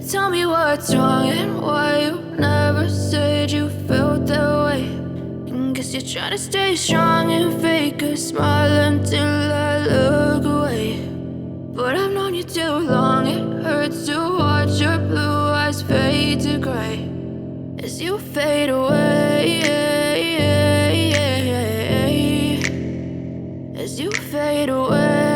Tell me what's wrong and why you never said you felt that way. And guess you're trying to stay strong and fake a smile until I look away. But I've known you too long, it hurts to watch your blue eyes fade to gray as you fade away, as you fade away.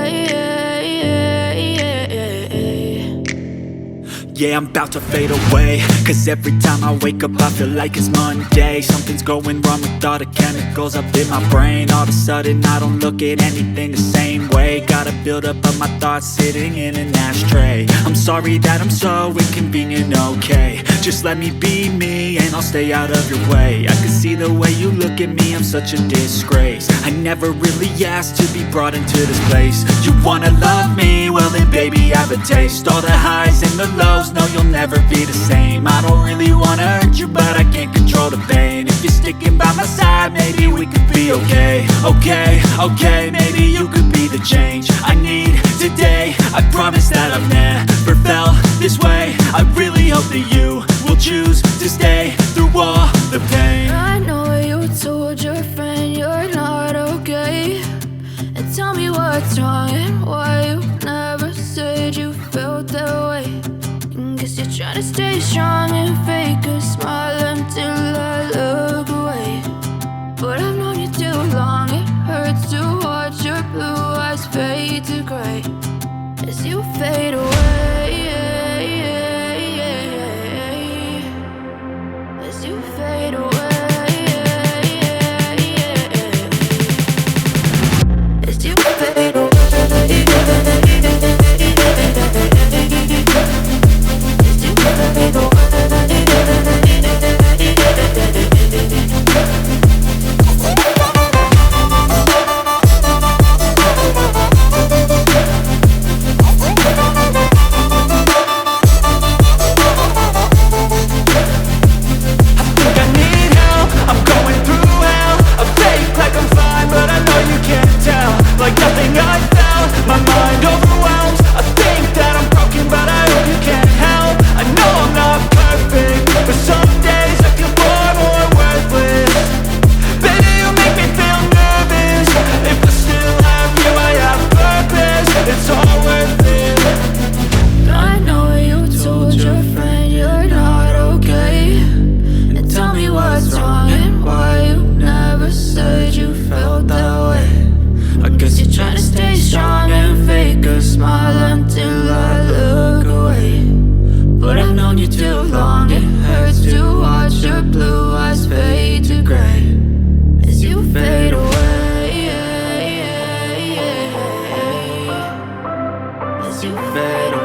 Yeah, I'm about to fade away, cause every time I wake up I feel like it's Monday. Something's going wrong with all the chemicals up in my brain. All of a sudden I don't look at anything the same way. Gotta build up of my thoughts sitting in an ashtray. I'm sorry that I'm so inconvenient, okay. Just let me be me and I'll stay out of your way. I can see the way you look at me, I'm such a disgrace. I never really asked to be brought into this place. You wanna love me? Well then baby I have a taste. All the highs and the lows, no you'll never be the same. I don't really wanna hurt you but I can't control the pain. If you're sticking by my side maybe we could be okay. Okay, maybe you could be the change I need today. I promise that I've never felt this way. I really hope that you will choose to stay through all the pain. I know you told your friend you're not okay. And tell me what's wrong and why you never said you felt that way. And guess you're trying to stay strong and fake a smile until I look away. But I've known you too long, it hurts to watch your blue eyes fade to gray as you fade away, as you fade away, as you fade away. You fade away.